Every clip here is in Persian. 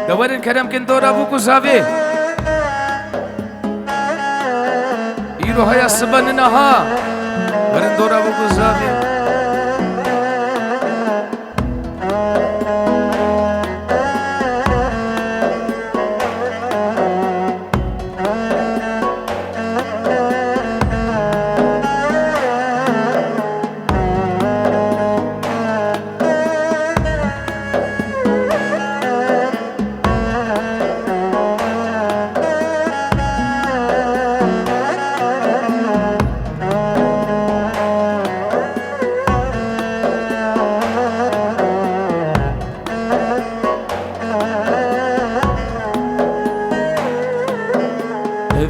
دورن کرم کن دورا بو کزاوی ایرو هیا سبن نها ورن دورا بو کزاوی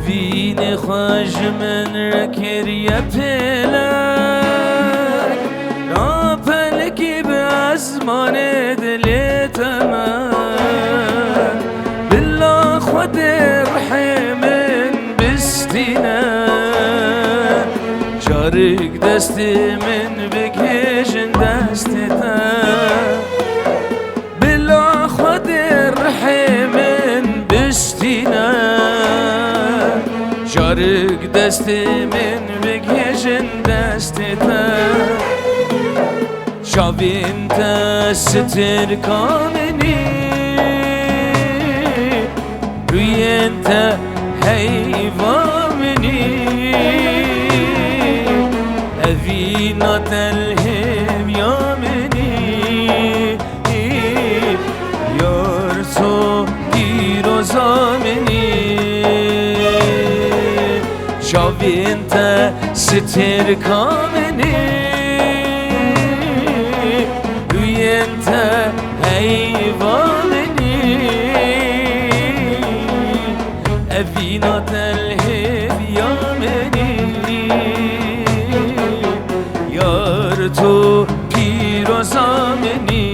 بین خوش من رکریه پلک را پلکی به ازمان دل تمن بالله خود رحمن بستینه جارک دست من بکشن دست تا بالله خود رحمن بستینه جارک دست من بکشن دست تا شاوین تا ستر کامنی روی انت حیوامنی اوینات الهم یامنی یار تو پیروزامنی شاوین تا ستر کامنی روی انت حیوامنی اوینات الهم یامنی یار تو پیروزامنی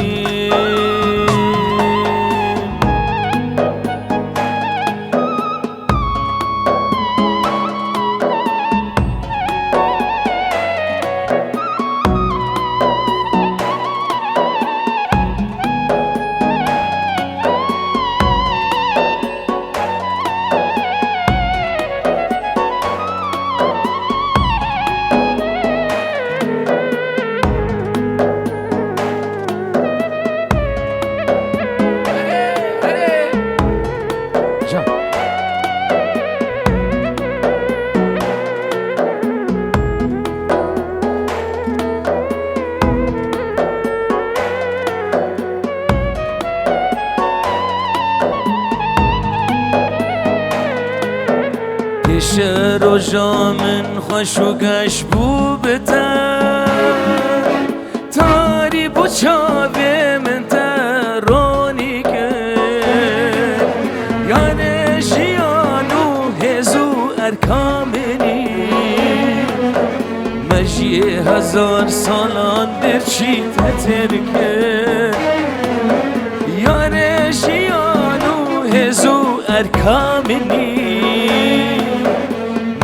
شهر و جامن خوش و گش بو بتر تاری بو چاوه من ترانی کرد یعنی جیانو هزو ارکامنی مجی 1000 سالان برچی تتر کرد یعنی جیانو هزو ارکامنی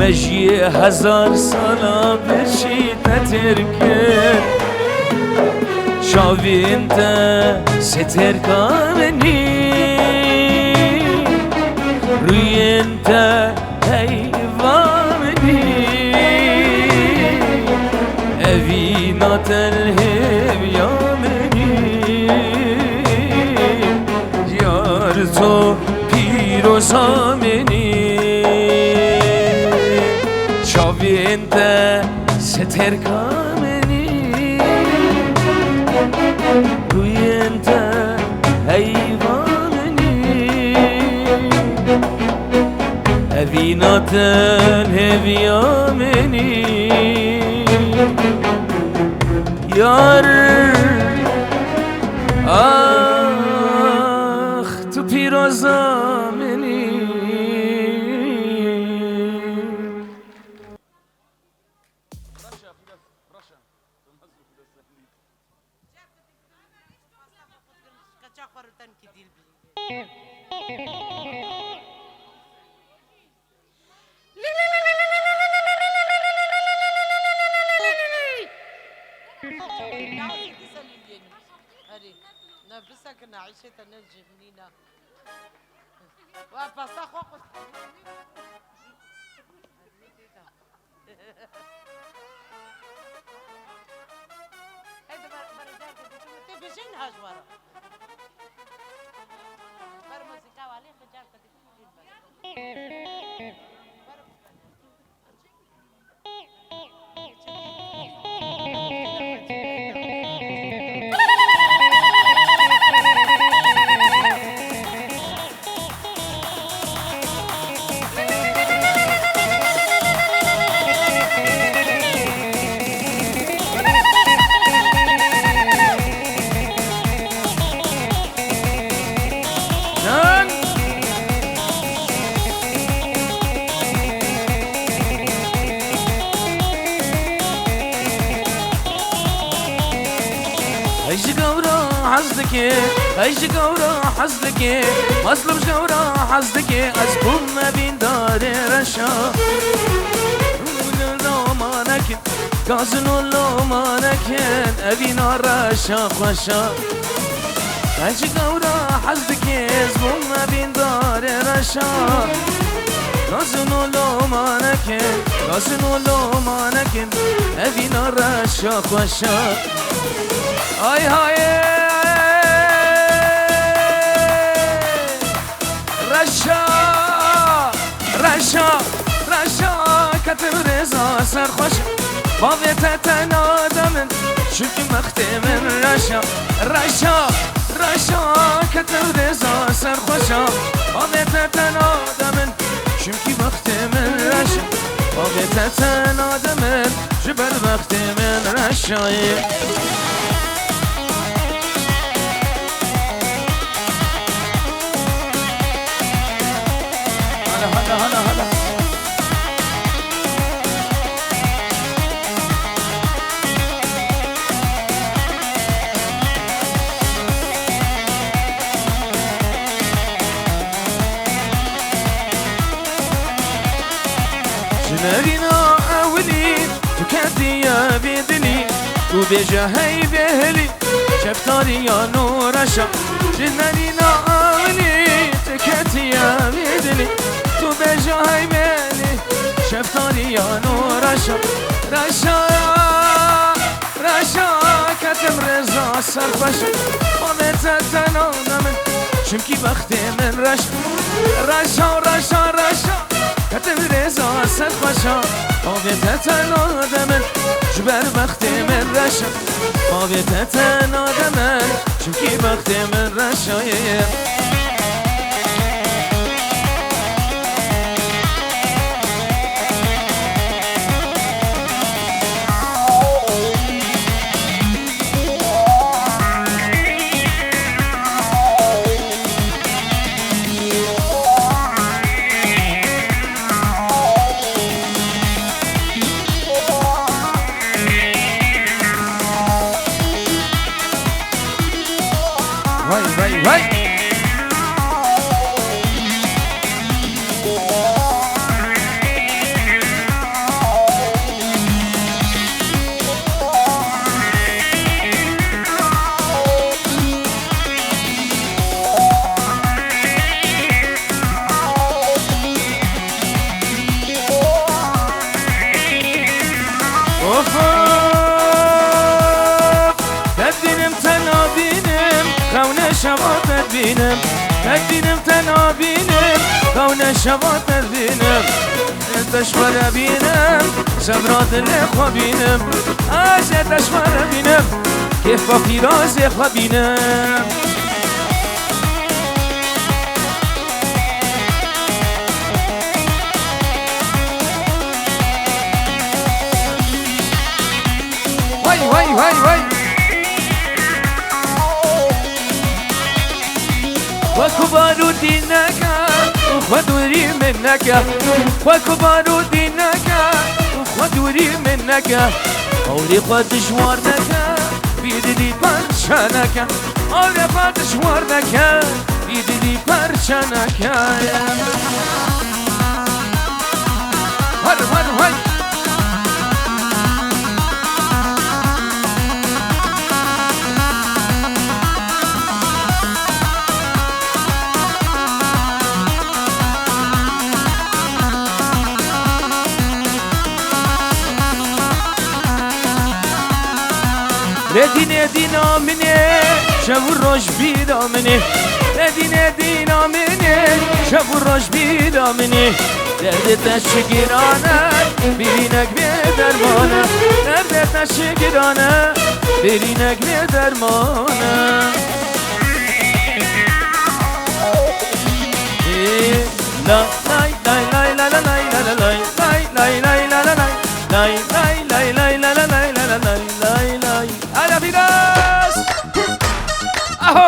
مجی 1000 سالا بشی تترکه شاوین تا ستر کامنی روی انت حیوامنی اوینات الهم یامنی یار تو پیروزامنی شاوین تا ستر کامنی روی انت حیوامنی اوینات الهویامنی یار آخ تو پیروزامنی نفسك نعيشة نجي منينا پاستا خو هذا برجع تلفزيون هاجوارا بر موسيقى عليه خجال ايش قورا حزدك مظلوم قورا حزدك ازبون ما بين دار رشا لو ما نكن قازنو لو ما نكن ابينا رشا خشا ايش قورا حزدك ازبون ما بين دار رشا قازنو لو ما نكن قازنو لو ما نكن ابينا رشا خشا هاي هاي رشا كتب رزا سرخوش بابت تنادمن شوكي مختمن رشا كتب رزا سرخوش بابت تنادمن شوكي مختمن رشا بابت تنادمن جبل مختمن رشا هلا جنارينا أولي تكاتي يا بيدني وبيجا هاي بهلي شفتاري يا نورشا جنارينا أولي تكاتي يا بيدني وبيجا هاي بهلي شفتاري يا نورشا رشا كتم رزا سرخوشا ومتى تنادمن شمكي بختي من رشا كتب رزا سرخوشا آبیت تنادمن جبر بختی من رشا آبیت تنادمن چونکی بختی من رشایه تبینم تنها بینم کون شبات بینم تشوار بینم صبرات لخوا بینم آج تشوار بینم کیف با فیراز خوا بینم وای وكو بارودي نكا وخدوري منك وكو بارودي نكا وخدوري منك أولي قد شوار نكا بيدي برشانك أولي قد شوار نكا بيدي برشانك هر لدين دينا مني شب الروش بيدا مني لدين دينا مني شب الروش بيدا مني درد تشكرانه برینک به درمانه درد تشکرانه برینک به درمانه لا لا لا لا لا لا لا لا لا لا لا لا في ناس اهو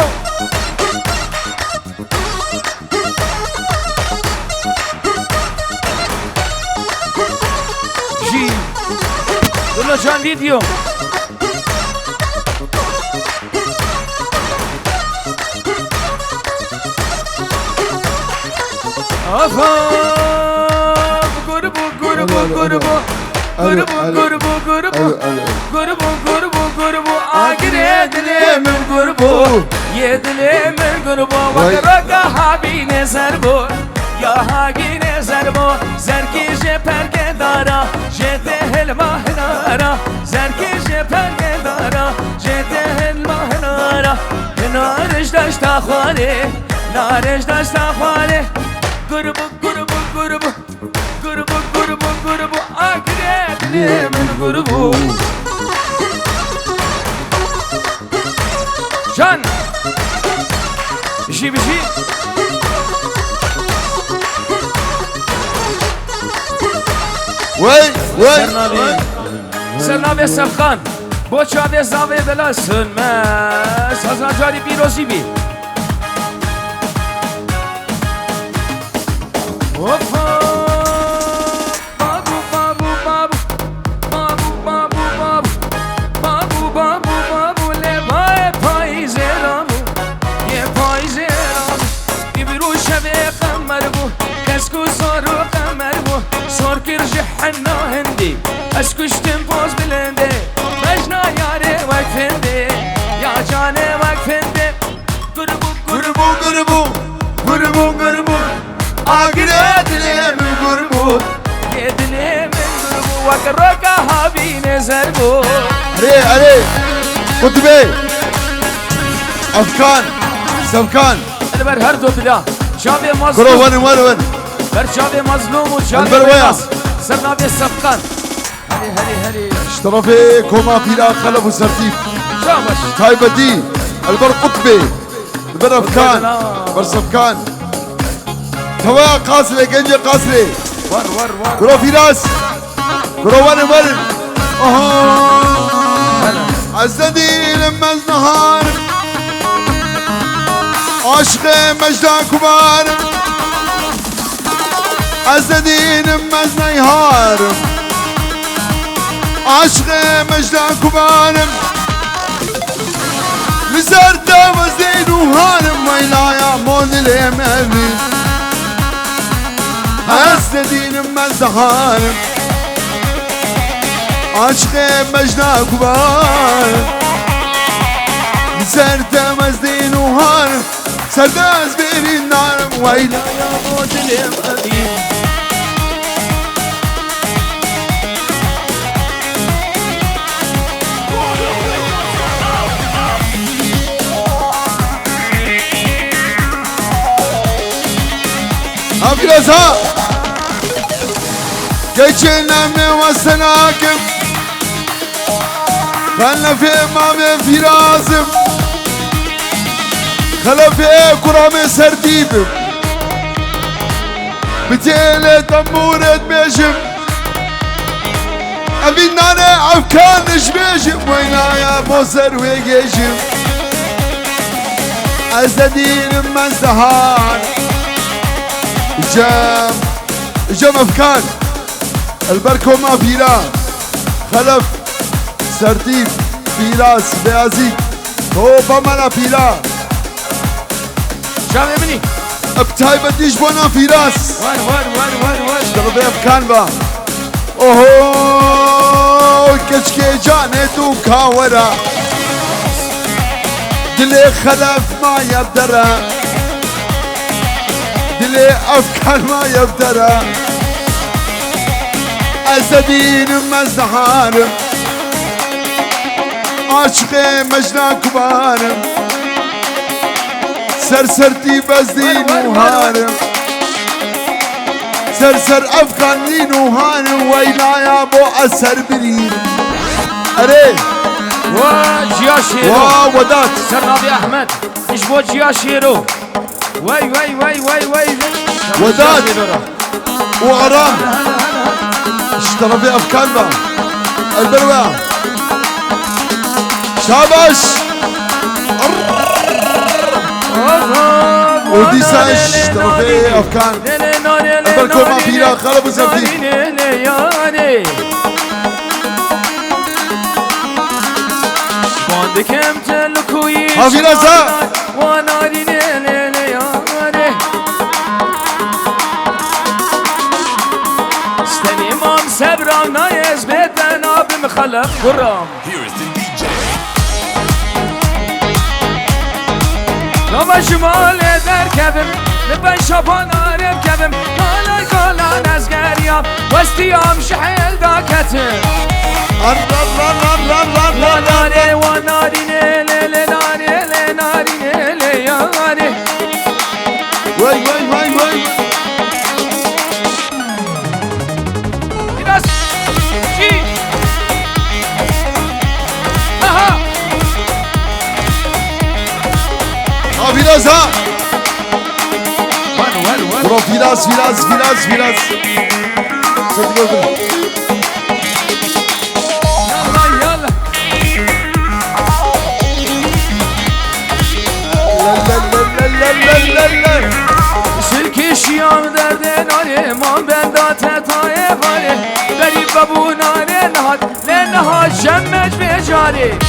جي كله جان فيديو قربو قربو قربو قربو قربو قربو قربو قربو قربو آخر يدلي من قربو يدلي من قربو وقرق حابي نزربو يا هاقي نزربو زركي جبرك دارا جته المهنارا زركي جبرك دارا جته المهنارا نارش داشت خوالي نارش داشت خوالي قربو قربو قربو قربو قربو قربو أكرد لي من قربو جان بشي بشي وي وي سرنامه سفخان بو چاوه زاوه بلا سنمه سازنا جاری پیروزی بی Hoppa babu babu babu babu babu babu babu babu babu le vai paizeram ye paizeram ibru shabe qamar bu kasku soru qamar bu sor kirj hanna hindi ashkushtim poz bilende majna yare vakfende ya jane vakfende gurbu gurbu gurbu gurbu gurbu آگرد من قربو يدني من قربو وقرق هابي نزربو علي علي قطبي أفكان سفكان البر هر دو بلا شابي قرو مظلوم ون ون ون بر شابي مظلوم وشابي البر ويا. بياس سرنابي سفقان هلي هلي هلي اشترفي كوما فيلا خلف وسرتيف شابش تايبة دي البر قطبي البر أفكان البر سفكان توا قاسلي جنجي قاسلي ور ور ور قرو فيلاس قرو ون ون عزدي لما النهار عشق مجدا كبار عزدي لما النهار عشق مجدا كبار مزرت وزين وهانم ويلايا مول الامامي عزدي لما النهار عشق مجدا كبار مزرت وزين وهانم سرداز بيري النار ويلايا مول الامامي أبرزها كيشنا من وسناكم خلنا في مامي في راسم خلنا في كرامي سرديب بتيلة تمورة بيشم أبي نانا أفكار نشبيشم وينا يا بوسر ويجيشم أزدين من زهار جام أفكار البركو ما فيلا خلف سرتيب فيلاس بيازي هو بمانا فيلا شابي مني ابتاي بديش بونا فيلاس ور ور ور ور ور اشتغل أفكار با اوهو كشكي جاني تو كاورا دلي خلف ما يبدرا دلي أفكار ما يبدرا أسدين مزدهار عاشق مجنى كبارم سرسرتي بزدين وهارم سرسر افغان دين وهارم ويلا يا بو اثر بريم اري وجيا شيرو ودات سرنابي احمد ايش بو جيا شيرو وي وي وي وي وي وداد وغرام اشترى في افكار بقى البروة شابش وديسا اشترى في افكار البركو ما فيها خرب وزفين هافي ناسا سبرام نايز بيتنا بمخلف قرام لما شمال در كبم لبن شبان عرب كبم كالا كالا نزقريام واستيام شحيل داكتم وناري وناري نيلي ناري ناري نيلي ياري وي وي وي وي بس شي اها هافي ناسا وين برو فيلاس فيلاس فيلاس فيلاس سلكي شيام دردن آره من بندات تای غاره غریب ببون آره نهاد لنهاد شمج بجاره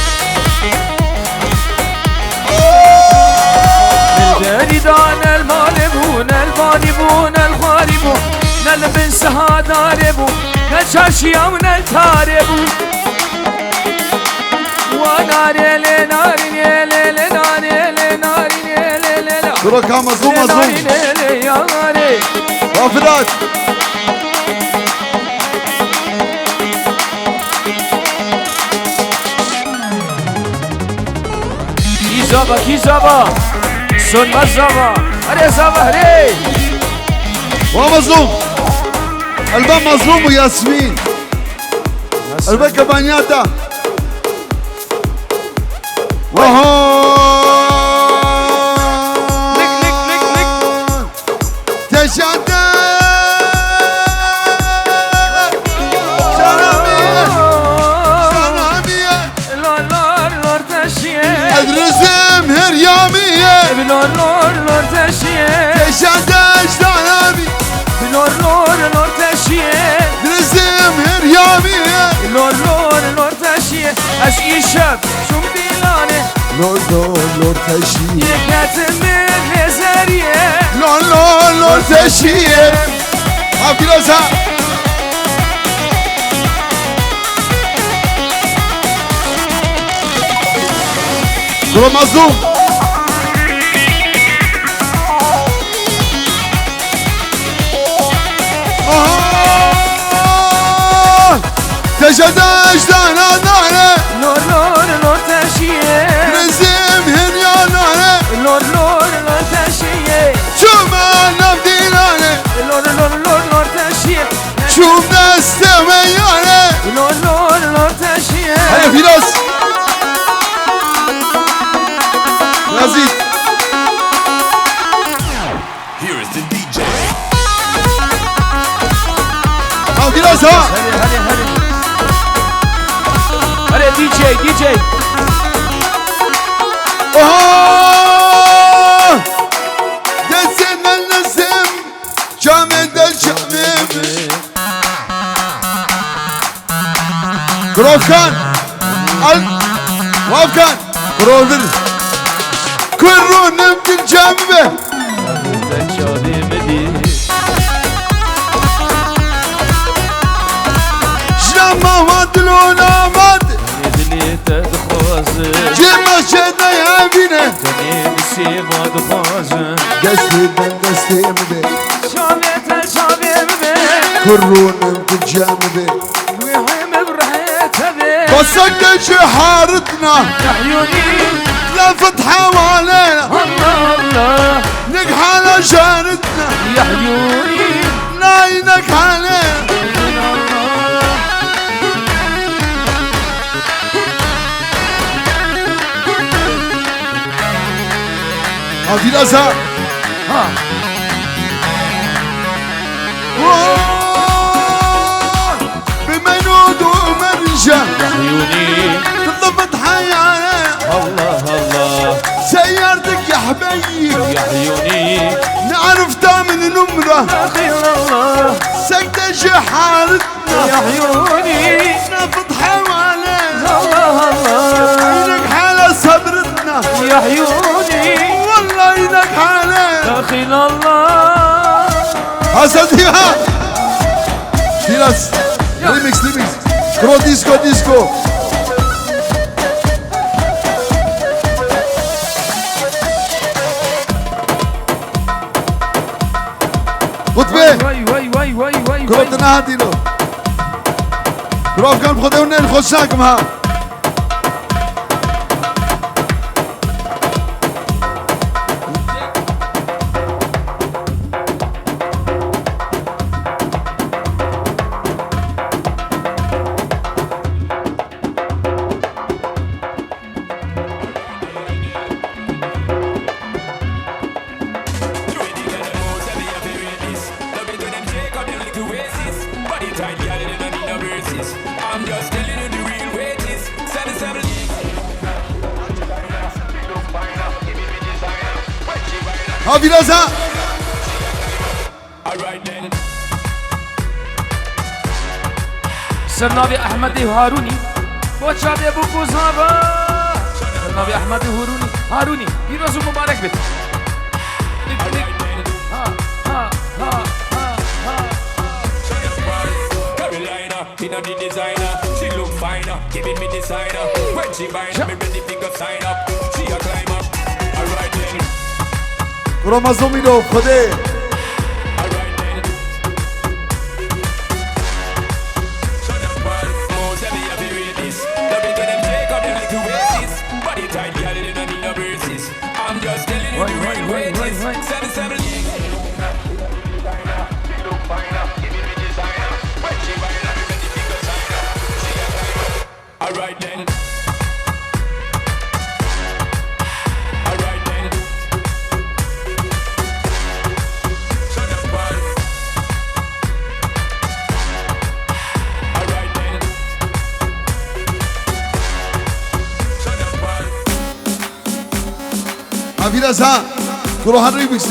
البريدان المالبون الغالبون الغاربون نلبن سهاداربون نشاشيام نلتاربون وناري لناري لناري لناري برو كان مظلوم مظلوم غافلات كيزابا كيزابا سن مزابا اري زابا هري ومظلوم الباب مظلوم وياسمين الباب كبانياتا وهو بلور لور لور تشيه تشادش دانامي بلور لور لور تشيه درزم هريامي لور لور لور تشيه اشقي شب شوم ديلانه لور لور لور تشيه يكتم نزريه لور لور لور تشيه حافي راسها برو مظلوم تشدش دانا دانا لور لور لور تشيه رزم هنيا دانا لور لور لور تشيه شوم انم ديلانه لور لور لور لور تشيه شوم دستم يانه لور لور لور تشيه هيا فراس لذيذ ها فراس ها هري دي جي دسم النسم جامد الشمم كروفكان وافكان كروفر كرونم بالجنبه شلما ودلون آمد جمع شده يابينه دستي من دستي مبي كرونم بالجنبه والسقدة حارتنا يا عيوني لا فتحة وعلينا الله الله نجح على جارتنا يا عيوني ناينك علينا في الأزهار ها بمنود ومرجع يا عيوني تضبط حياة الله الله سيارتك يا حبيب يا عيوني نعرف تامن نمرة أخي الله سقدة حارتنا يا عيوني نفض حوالينا الله الله عينك على صدرتنا يا عيوني والله عينك علينا أخي الله أسديها شيلاس ريميكس كرو ديسكو قطبي وای كرو تنهادي له كرو كان بخدونا نخشاكم ها I'm just telling you the real way it is. 77 ها في لازا Alright then. سرنابي أحمد هاروني بوشابي أبو كوزابا سرنابي أحمد هاروني يروز مبارك بيت Carolina, in a the designer, she look finer, giving me designer. When she buying, me ready to go sign up. She a climb up. Alright then, كرو مظلومي له خدي alright then. Most heavy a period this. Love it when them take up them little waist. Body tight, girl, you don't need no braces. I'm just telling you the real way it is. 77 Alright then. Alright then. Alright then. ها في لازا كرو هالريميكس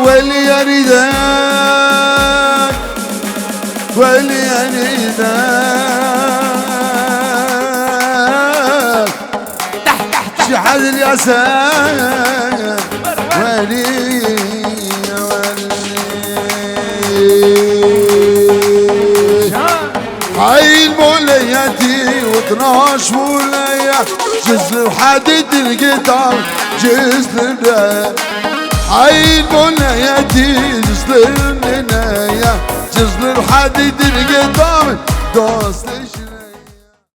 ويلي أريدك ويلي أريدك شحال اليسار ويلي هاي المولياتي و12 ولاية جزل وحدد القطار جزل هاي المولياتي جزل الناية جزل وحدد القطار دوست